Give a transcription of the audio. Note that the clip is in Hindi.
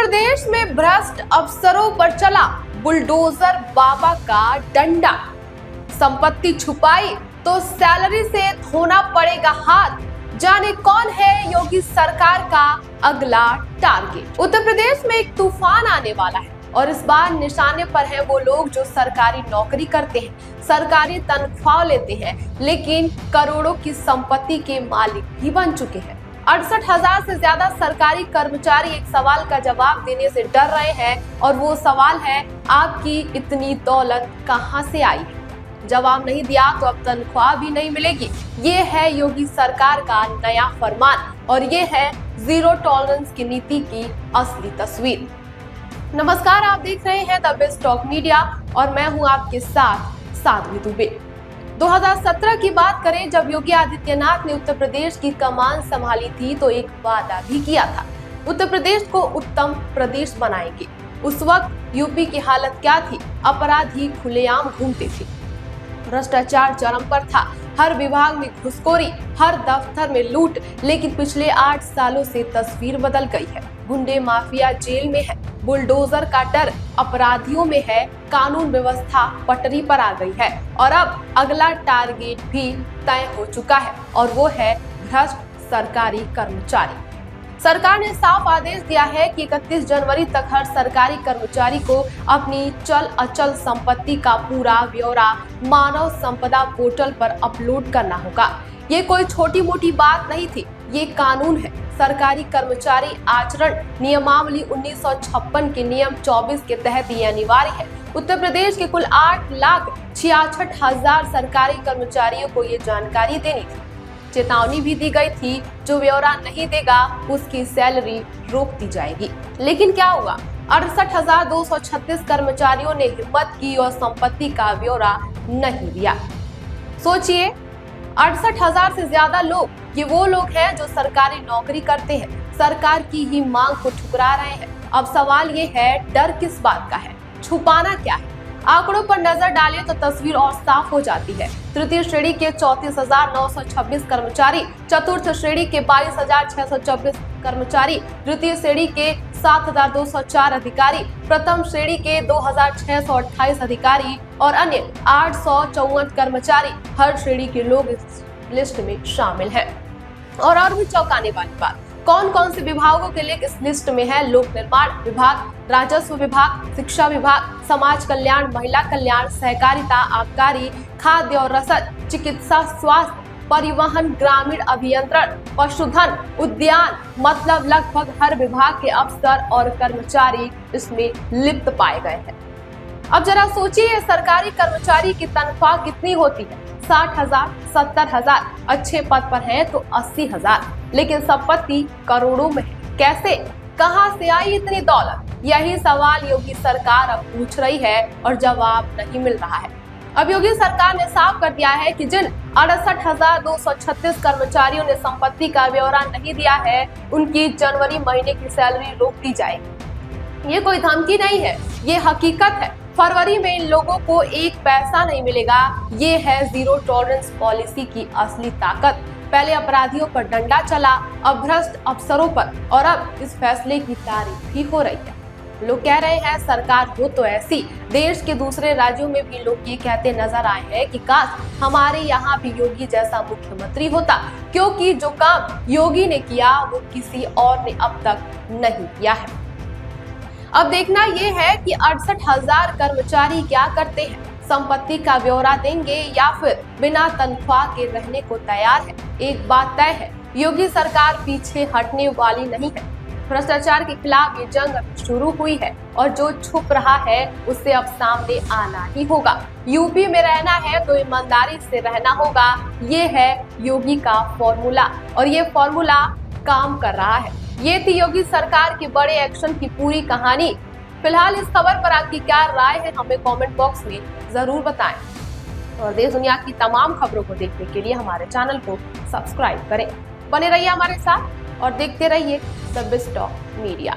प्रदेश में भ्रष्ट अफसरों पर चला बुलडोजर बाबा का डंडा। संपत्ति छुपाई तो सैलरी से धोना पड़ेगा हाथ। जाने कौन है योगी सरकार का अगला टारगेट। उत्तर प्रदेश में एक तूफान आने वाला है और इस बार निशाने पर हैं वो लोग जो सरकारी नौकरी करते हैं, सरकारी तनख्वाह लेते हैं, लेकिन करोड़ों की संपत्ति के मालिक भी बन चुके हैं। 68,000 से ज्यादा सरकारी कर्मचारी एक सवाल का जवाब देने से डर रहे हैं और वो सवाल है, आपकी इतनी दौलत कहां से आई है? जवाब नहीं दिया तो अब तनख्वाह भी नहीं मिलेगी। ये है योगी सरकार का नया फरमान और ये है जीरो टॉलरेंस की नीति की असली तस्वीर। नमस्कार, आप देख रहे हैं द बेस्ट टॉक मीडिया और मैं हूं आपके साथ साध्वी दुबे। 2017 की बात करें, जब योगी आदित्यनाथ ने उत्तर प्रदेश की कमान संभाली थी तो एक वादा भी किया था, उत्तर प्रदेश को उत्तम प्रदेश बनाएंगे। उस वक्त यूपी की हालत क्या थी? अपराधी खुलेआम घूमते थे, भ्रष्टाचार चरम पर था, हर विभाग में घुसखोरी, हर दफ्तर में लूट। लेकिन पिछले 8 सालों से तस्वीर बदल गई है। गुंडे माफिया जेल में है, बुलडोजर का डर अपराधियों में है, कानून व्यवस्था पटरी पर आ गई है और अब अगला टारगेट भी तय हो चुका है और वो है भ्रष्ट सरकारी कर्मचारी। सरकार ने साफ आदेश दिया है कि 31 जनवरी तक हर सरकारी कर्मचारी को अपनी चल अचल संपत्ति का पूरा ब्यौरा मानव संपदा पोर्टल पर अपलोड करना होगा। ये कोई छोटी मोटी बात नहीं थी, ये कानून है। सरकारी कर्मचारी आचरण नियमावली 1956 के नियम 24 के तहत ये अनिवार्य है। उत्तर प्रदेश के कुल 8,66,000 सरकारी कर्मचारियों को ये जानकारी देनी थी। चेतावनी भी दी गई थी, जो ब्यौरा नहीं देगा उसकी सैलरी रोक दी जाएगी। लेकिन क्या हुआ? 68,236 कर्मचारियों ने हिम्मत की और संपत्ति का ब्यौरा नहीं दिया। सोचिए, 68,000 से ज्यादा लोग, ये वो लोग हैं जो सरकारी नौकरी करते हैं, सरकार की ही मांग को ठुकरा रहे हैं। अब सवाल ये है, डर किस बात का है? छुपाना क्या है? आंकड़ों पर नजर डालें तो तस्वीर और साफ हो जाती है। तृतीय श्रेणी के 34,926 कर्मचारी, चतुर्थ श्रेणी के 22,624 कर्मचारी, द्वितीय श्रेणी के 7,204 अधिकारी, प्रथम श्रेणी के 2,628 अधिकारी और अन्य 854 कर्मचारी, हर श्रेणी के लोग इस लिस्ट में शामिल हैं। और भी चौंकाने वाली बात, कौन कौन से विभागों के लिए इस लिस्ट में है? लोक निर्माण विभाग, राजस्व विभाग, शिक्षा विभाग, समाज कल्याण, महिला कल्याण, सहकारिता, आबकारी, खाद्य और रसद, चिकित्सा, स्वास्थ्य, परिवहन, ग्रामीण अभियंत्रण, पशुधन, उद्यान, मतलब लगभग हर विभाग के अफसर और कर्मचारी इसमें लिप्त पाए गए हैं। अब जरा सोचिए, सरकारी कर्मचारी की तनख्वाह कितनी होती है? 60,000, 70,000, अच्छे पद पर हैं तो 80,000, लेकिन संपत्ति करोड़ों में है। कैसे? कहां से आई इतनी दौलत? यही सवाल योगी सरकार अब पूछ रही है और जवाब नहीं मिल रहा है। अब योगी सरकार ने साफ कर दिया है कि जिन 68,236 कर्मचारियों ने संपत्ति का ब्यौरा नहीं दिया है, उनकी जनवरी महीने की सैलरी रोक दी जाएगी। ये कोई धमकी नहीं है, ये हकीकत है। फरवरी में इन लोगों को एक पैसा नहीं मिलेगा। ये है जीरो टॉलरेंस पॉलिसी की असली ताकत। पहले अपराधियों पर डंडा चला, अब भ्रष्ट अफसरों पर, और अब इस फैसले की तारीफ भी हो रही है। लोग कह रहे हैं सरकार हो तो ऐसी। देश के दूसरे राज्यों में भी लोग ये कहते नजर आए हैं कि काश हमारे यहाँ भी योगी जैसा मुख्यमंत्री होता, क्योंकि जो काम योगी ने किया वो किसी और ने अब तक नहीं किया है। अब देखना ये है कि 68,000 कर्मचारी क्या करते हैं, संपत्ति का ब्यौरा देंगे या फिर बिना तनख्वाह के रहने को तैयार है। एक बात तय है, योगी सरकार पीछे हटने वाली नहीं है। भ्रष्टाचार के खिलाफ ये जंग अभी शुरू हुई है और जो छुप रहा है उससे अब सामने आना ही होगा। यूपी में रहना है तो ईमानदारी से रहना होगा। ये है योगी का फॉर्मूला और ये फॉर्मूला काम कर रहा है। ये थी योगी सरकार के बड़े एक्शन की पूरी कहानी। फिलहाल इस खबर पर आपकी क्या राय है, हमें कमेंट बॉक्स में जरूर बताएं और देश दुनिया की तमाम खबरों को देखने के लिए हमारे चैनल को सब्सक्राइब करें। बने रहिए हमारे साथ और देखते रहिए द बेस्ट टॉक मीडिया।